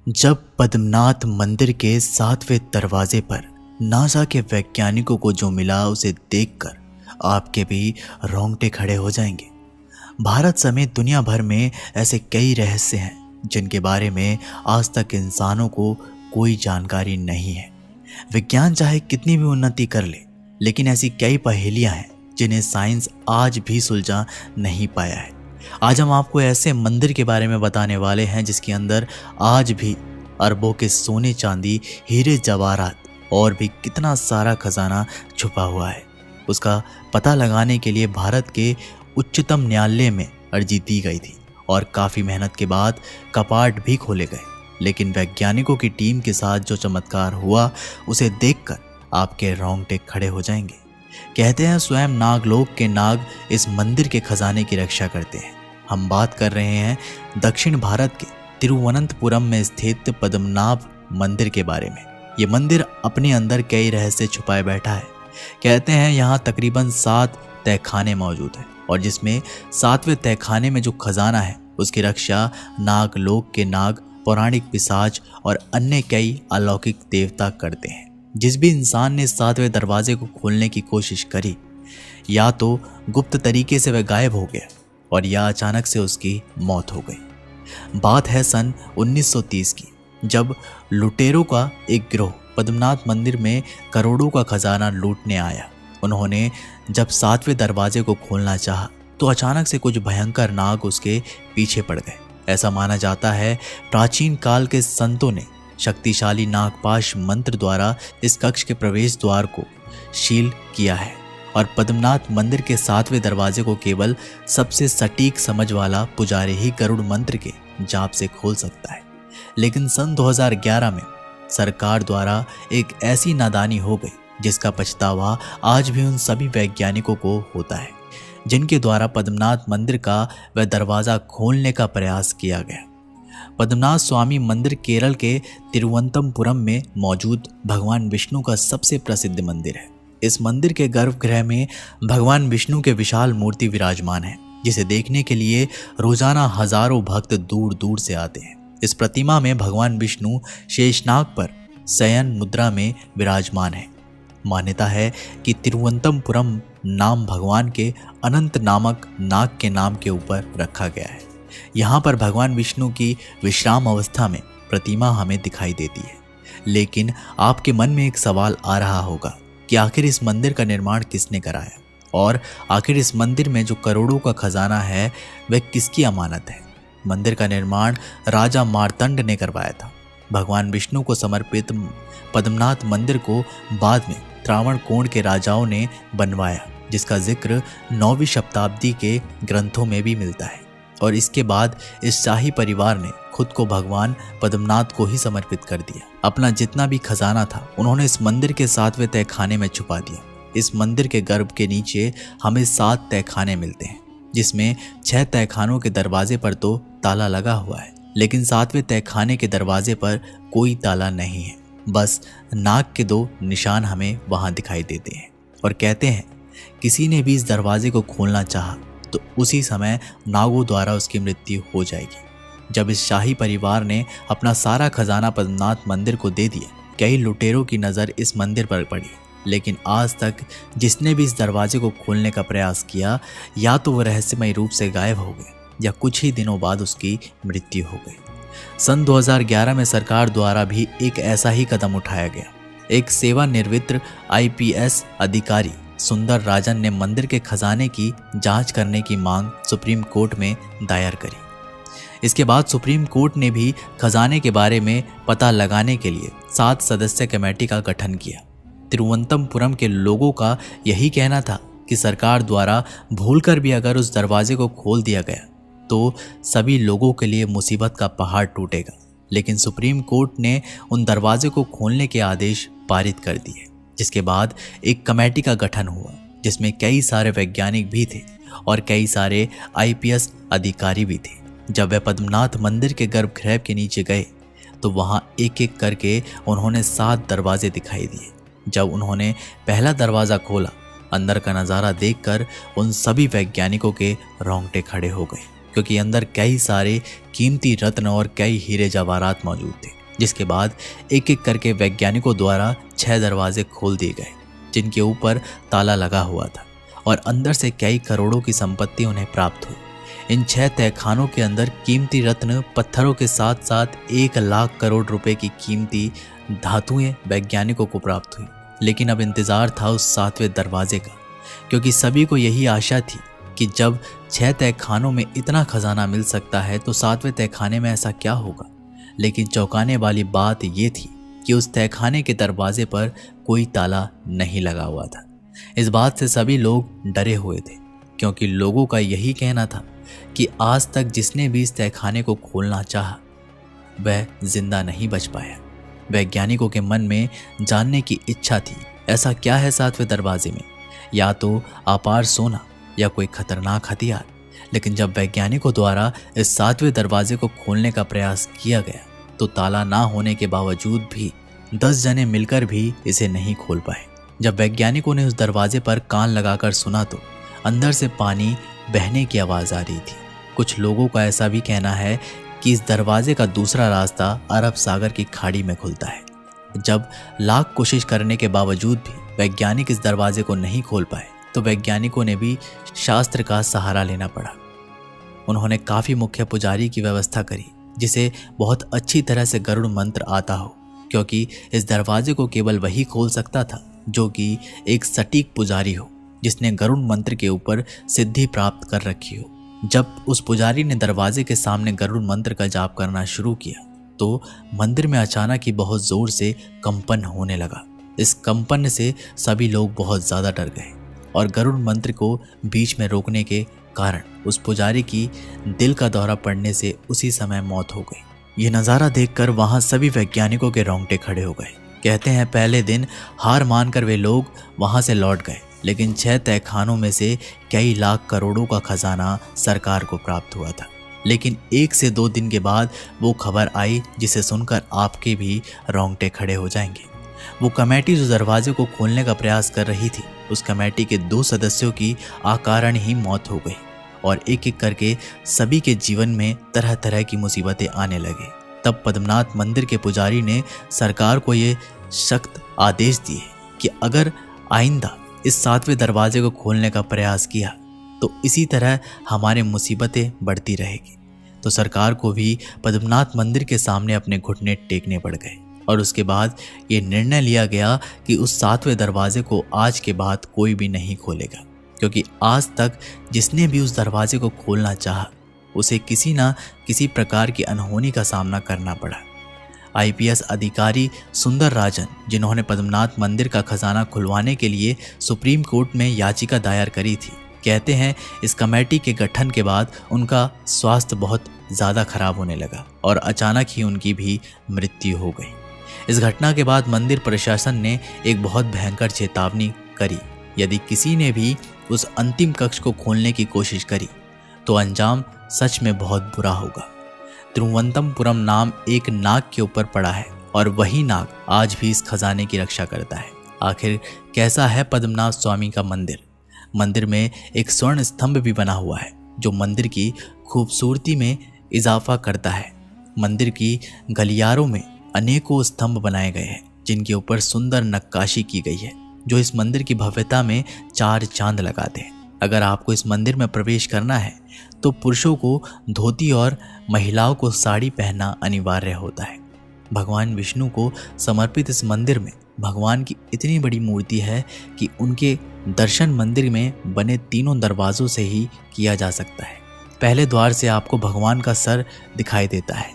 जब पद्मनाथ मंदिर के 7वें दरवाजे पर नासा के वैज्ञानिकों को जो मिला उसे देखकर आपके भी रोंगटे खड़े हो जाएंगे। भारत समेत दुनिया भर में ऐसे कई रहस्य हैं जिनके बारे में आज तक इंसानों को कोई जानकारी नहीं है। विज्ञान चाहे कितनी भी उन्नति कर ले, लेकिन ऐसी कई पहेलियां हैं जिन्हें साइंस आज भी सुलझा नहीं पाया है। आज हम आपको ऐसे मंदिर के बारे में बताने वाले हैं जिसके अंदर आज भी अरबों के सोने चांदी, हीरे जवाहरात और भी कितना सारा खजाना छुपा हुआ है। उसका पता लगाने के लिए भारत के उच्चतम न्यायालय में अर्जी दी गई थी और काफ़ी मेहनत के बाद कपाट भी खोले गए। लेकिन वैज्ञानिकों की टीम के साथ जो चमत्कार हुआ उसे देखकर आपके रोंगटे खड़े हो जाएंगे। कहते हैं स्वयं नागलोक के नाग इस मंदिर के खजाने की रक्षा करते हैं। हम बात कर रहे हैं दक्षिण भारत के तिरुवनंतपुरम में स्थित पद्मनाभ मंदिर के बारे में। ये मंदिर अपने अंदर कई रहस्य छुपाए बैठा है। कहते हैं यहाँ तकरीबन 7 तहखाने मौजूद हैं और जिसमें 7वें तहखाने में जो खजाना है उसकी रक्षा नागलोक के नाग, पौराणिक पिशाच और अन्य कई अलौकिक देवता करते हैं। जिस भी इंसान ने 7वें दरवाजे को खोलने की कोशिश करी, या तो गुप्त तरीके से वह गायब हो गया और या अचानक से उसकी मौत हो गई। बात है सन 1930 की, जब लुटेरों का एक गिरोह पद्मनाथ मंदिर में करोड़ों का खजाना लूटने आया। उन्होंने जब 7वें दरवाजे को खोलना चाहा तो अचानक से कुछ भयंकर नाग उसके पीछे पड़ गए। ऐसा माना जाता है प्राचीन काल के संतों ने शक्तिशाली नागपाश मंत्र द्वारा इस कक्ष के प्रवेश द्वार को सील किया है और पद्मनाथ मंदिर के 7वें दरवाजे को केवल सबसे सटीक समझ वाला पुजारी ही गरुड़ मंत्र के जाप से खोल सकता है। लेकिन सन 2011 में सरकार द्वारा एक ऐसी नादानी हो गई जिसका पछतावा आज भी उन सभी वैज्ञानिकों को होता है जिनके द्वारा पद्मनाथ मंदिर का वह दरवाज़ा खोलने का प्रयास किया गया। पद्मनाथ स्वामी मंदिर केरल के तिरुवनंतपुरम में मौजूद भगवान विष्णु का सबसे प्रसिद्ध मंदिर है। इस मंदिर के गर्भगृह में भगवान विष्णु के विशाल मूर्ति विराजमान है, जिसे देखने के लिए रोजाना हजारों भक्त दूर दूर से आते हैं। इस प्रतिमा में भगवान विष्णु शेषनाग पर शयन मुद्रा में विराजमान है। मान्यता है कि तिरुवनंतपुरम नाम भगवान के अनंत नामक नाग के नाम के ऊपर रखा गया है। यहाँ पर भगवान विष्णु की विश्राम अवस्था में प्रतिमा हमें दिखाई देती है। लेकिन आपके मन में एक सवाल आ रहा होगा कि आखिर इस मंदिर का निर्माण किसने कराया और आखिर इस मंदिर में जो करोड़ों का खजाना है वह किसकी अमानत है। मंदिर का निर्माण राजा मार्तंड ने करवाया था। भगवान विष्णु को समर्पित पद्मनाथ मंदिर को बाद में त्रावणकोण के राजाओं ने बनवाया, जिसका जिक्र 9वीं शताब्दी के ग्रंथों में भी मिलता है। और इसके बाद इस शाही परिवार ने खुद को भगवान पद्मनाथ को ही समर्पित कर दिया। अपना जितना भी खजाना था उन्होंने इस मंदिर के 7वें तहखाने में छुपा दिया। इस मंदिर के गर्भ के नीचे हमें 7 तहखाने मिलते हैं, जिसमें 6 तहखानों के दरवाजे पर तो ताला लगा हुआ है, लेकिन 7वें तहखाने के दरवाजे पर कोई ताला नहीं है। बस नाग के 2 निशान हमें वहां दिखाई देते हैं और कहते हैं किसी ने भी इस दरवाजे को खोलना चाहा तो उसी समय नागों द्वारा उसकी मृत्यु हो जाएगी। जब इस शाही परिवार ने अपना सारा खजाना पद्मनाथ मंदिर को दे दिया, कई लुटेरों की नज़र इस मंदिर पर पड़ी, लेकिन आज तक जिसने भी इस दरवाजे को खोलने का प्रयास किया या तो वह रहस्यमय रूप से गायब हो गए या कुछ ही दिनों बाद उसकी मृत्यु हो गई। सन 2011 में सरकार द्वारा भी एक ऐसा ही कदम उठाया गया। एक सेवानिवृत्त IPS अधिकारी सुंदर राजन ने मंदिर के खजाने की जांच करने की मांग सुप्रीम कोर्ट में दायर करी। इसके बाद सुप्रीम कोर्ट ने भी खजाने के बारे में पता लगाने के लिए 7 सदस्य कमेटी का गठन किया। तिरुवनंतपुरम के लोगों का यही कहना था कि सरकार द्वारा भूलकर भी अगर उस दरवाजे को खोल दिया गया तो सभी लोगों के लिए मुसीबत का पहाड़ टूटेगा। लेकिन सुप्रीम कोर्ट ने उन दरवाजे को खोलने के आदेश पारित कर दिए, जिसके बाद एक कमेटी का गठन हुआ जिसमें कई सारे वैज्ञानिक भी थे और कई सारे IPS अधिकारी भी थे। जब वे पद्मनाथ मंदिर के गर्भगृह के नीचे गए तो वहां एक एक करके उन्होंने 7 दरवाजे दिखाई दिए। जब उन्होंने पहला दरवाज़ा खोला, अंदर का नज़ारा देखकर उन सभी वैज्ञानिकों के रोंगटे खड़े हो गए। क्योंकि अंदर कई सारे कीमती रत्न और कई हीरे जवाहरात मौजूद थे। जिसके बाद एक एक करके वैज्ञानिकों द्वारा 6 दरवाजे खोल दिए गए जिनके ऊपर ताला लगा हुआ था और अंदर से कई करोड़ों की संपत्ति उन्हें प्राप्त हुई। इन 6 तहखानों के अंदर कीमती रत्न पत्थरों के साथ साथ 1 लाख करोड़ रुपए की कीमती धातुएं वैज्ञानिकों को प्राप्त हुई। लेकिन अब इंतजार था उस 7वें दरवाजे का, क्योंकि सभी को यही आशा थी कि जब 6 तहखानों में इतना खजाना मिल सकता है तो 7वें तहखाने में ऐसा क्या होगा। लेकिन चौंकाने वाली बात ये थी कि उस तहखाने के दरवाजे पर कोई ताला नहीं लगा हुआ था। इस बात से सभी लोग डरे हुए थे, क्योंकि लोगों का यही कहना था कि आज तक जिसने भी इस तहखाने को खोलना चाहा वह जिंदा नहीं बच पाया। वैज्ञानिकों के मन में जानने की इच्छा थी ऐसा क्या है 7वें दरवाजे में, या तो अपार सोना या कोई खतरनाक हथियार। लेकिन जब वैज्ञानिकों द्वारा इस 7वें दरवाजे को खोलने का प्रयास किया गया तो ताला ना होने के बावजूद भी 10 जने मिलकर भी इसे नहीं खोल पाए। जब वैज्ञानिकों ने उस दरवाजे पर कान लगाकर सुना तो अंदर से पानी बहने की आवाज आ रही थी। कुछ लोगों का ऐसा भी कहना है कि इस दरवाजे का दूसरा रास्ता अरब सागर की खाड़ी में खुलता है। जब लाख कोशिश करने के बावजूद भी वैज्ञानिक इस दरवाजे को नहीं खोल पाए तो वैज्ञानिकों ने भी शास्त्र का सहारा लेना पड़ा। उन्होंने काफी मुख्य पुजारी की व्यवस्था करी जिसे बहुत अच्छी तरह से गरुड़ मंत्र आता हो, क्योंकि इस दरवाजे को केवल वही खोल सकता था जो कि एक सटीक पुजारी हो जिसने गरुड़ मंत्र के ऊपर सिद्धि प्राप्त कर रखी हो। जब उस पुजारी ने दरवाजे के सामने गरुड़ मंत्र का जाप करना शुरू किया तो मंदिर में अचानक ही बहुत जोर से कंपन होने लगा। इस कंपन से सभी लोग बहुत ज्यादा डर गए और गरुड़ मंत्र को बीच में रोकने के कारण उस पुजारी की दिल का दौरा पड़ने से उसी समय मौत हो गई। यह नज़ारा देखकर वहां सभी वैज्ञानिकों के रोंगटे खड़े हो गए। कहते हैं पहले दिन हार मानकर वे लोग वहां से लौट गए, लेकिन 6 तहखानों में से कई लाख करोड़ों का खजाना सरकार को प्राप्त हुआ था। लेकिन 1 से 2 दिन के बाद वो खबर आई जिसे सुनकर आपके भी रोंगटे खड़े हो जाएंगे। वो कमेटी जो दरवाजे को खोलने का प्रयास कर रही थी, उस कमेटी के 2 सदस्यों की अकारण ही मौत हो गई और एक एक करके सभी के जीवन में तरह तरह की मुसीबतें आने लगे। तब पद्मनाथ मंदिर के पुजारी ने सरकार को ये सख्त आदेश दिए कि अगर आइंदा इस 7वें दरवाजे को खोलने का प्रयास किया तो इसी तरह हमारे मुसीबतें बढ़ती रहेगी। तो सरकार को भी पद्मनाथ मंदिर के सामने अपने घुटने टेकने पड़ गए और उसके बाद ये निर्णय लिया गया कि उस 7वें दरवाजे को आज के बाद कोई भी नहीं खोलेगा, क्योंकि आज तक जिसने भी उस दरवाजे को खोलना चाहा उसे किसी ना किसी प्रकार की अनहोनी का सामना करना पड़ा। आईपीएस अधिकारी सुंदर राजन, जिन्होंने पद्मनाथ मंदिर का खजाना खुलवाने के लिए सुप्रीम कोर्ट में याचिका दायर करी थी, कहते हैं इस कमेटी के गठन के बाद उनका स्वास्थ्य बहुत ज़्यादा खराब होने लगा और अचानक ही उनकी भी मृत्यु हो गई। इस घटना के बाद मंदिर प्रशासन ने एक बहुत भयंकर चेतावनी करी, यदि किसी ने भी उस अंतिम कक्ष को खोलने की कोशिश करी तो अंजाम सच में बहुत बुरा होगा। तिरुवनंतपुरम नाम एक नाग के ऊपर पड़ा है और वही नाग आज भी इस खजाने की रक्षा करता है। आखिर कैसा है पद्मनाथ स्वामी का मंदिर? मंदिर में एक स्वर्ण स्तंभ भी बना हुआ है जो मंदिर की खूबसूरती में इजाफा करता है। मंदिर की गलियारों में अनेकों स्तंभ बनाए गए हैं जिनके ऊपर सुंदर नक्काशी की गई है जो इस मंदिर की भव्यता में 4 चांद लगाते हैं। अगर आपको इस मंदिर में प्रवेश करना है तो पुरुषों को धोती और महिलाओं को साड़ी पहनना अनिवार्य होता है। भगवान विष्णु को समर्पित इस मंदिर में भगवान की इतनी बड़ी मूर्ति है कि उनके दर्शन मंदिर में बने 3 दरवाजों से ही किया जा सकता है। पहले द्वार से आपको भगवान का सर दिखाई देता है।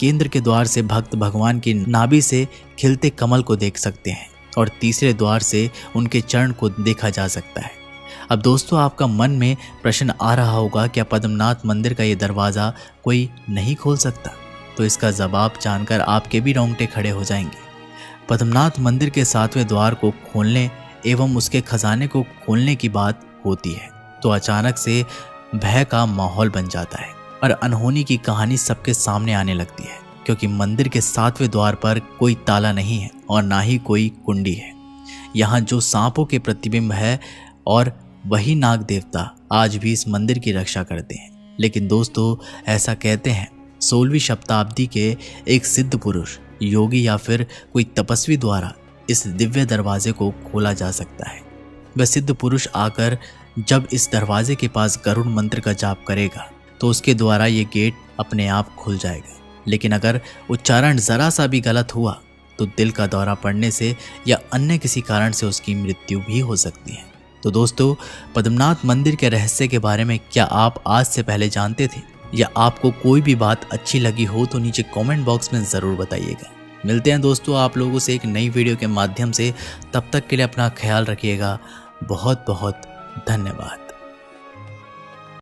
केंद्र के द्वार से भक्त भगवान की नाभि से खिलते कमल को देख सकते हैं और तीसरे द्वार से उनके चरण को देखा जा सकता है। अब दोस्तों, आपका मन में प्रश्न आ रहा होगा, क्या पद्मनाथ मंदिर का ये दरवाज़ा कोई नहीं खोल सकता? तो इसका जवाब जानकर आपके भी रोंगटे खड़े हो जाएंगे। पद्मनाथ मंदिर के 7वें द्वार को खोलने एवं उसके खजाने को खोलने की बात होती है तो अचानक से भय का माहौल बन जाता है और अनहोनी की कहानी सबके सामने आने लगती है, क्योंकि मंदिर के 7वें द्वार पर कोई ताला नहीं है और ना ही कोई कुंडी है। यहाँ जो सांपों के प्रतिबिंब है और वही नाग देवता आज भी इस मंदिर की रक्षा करते हैं। लेकिन दोस्तों ऐसा कहते हैं 16वीं शताब्दी के एक सिद्ध पुरुष, योगी या फिर कोई तपस्वी द्वारा इस दिव्य दरवाजे को खोला जा सकता है। वह सिद्ध पुरुष आकर जब इस दरवाजे के पास गरुड़ मंत्र का जाप करेगा तो उसके द्वारा ये गेट अपने आप खुल जाएगा। लेकिन अगर उच्चारण जरा सा भी गलत हुआ तो दिल का दौरा पड़ने से या अन्य किसी कारण से उसकी मृत्यु भी हो सकती है। तो दोस्तों, पद्मनाथ मंदिर के रहस्य के बारे में क्या आप आज से पहले जानते थे, या आपको कोई भी बात अच्छी लगी हो तो नीचे कमेंट बॉक्स में ज़रूर बताइएगा। मिलते हैं दोस्तों आप लोगों से एक नई वीडियो के माध्यम से। तब तक के लिए अपना ख्याल रखिएगा। बहुत बहुत धन्यवाद।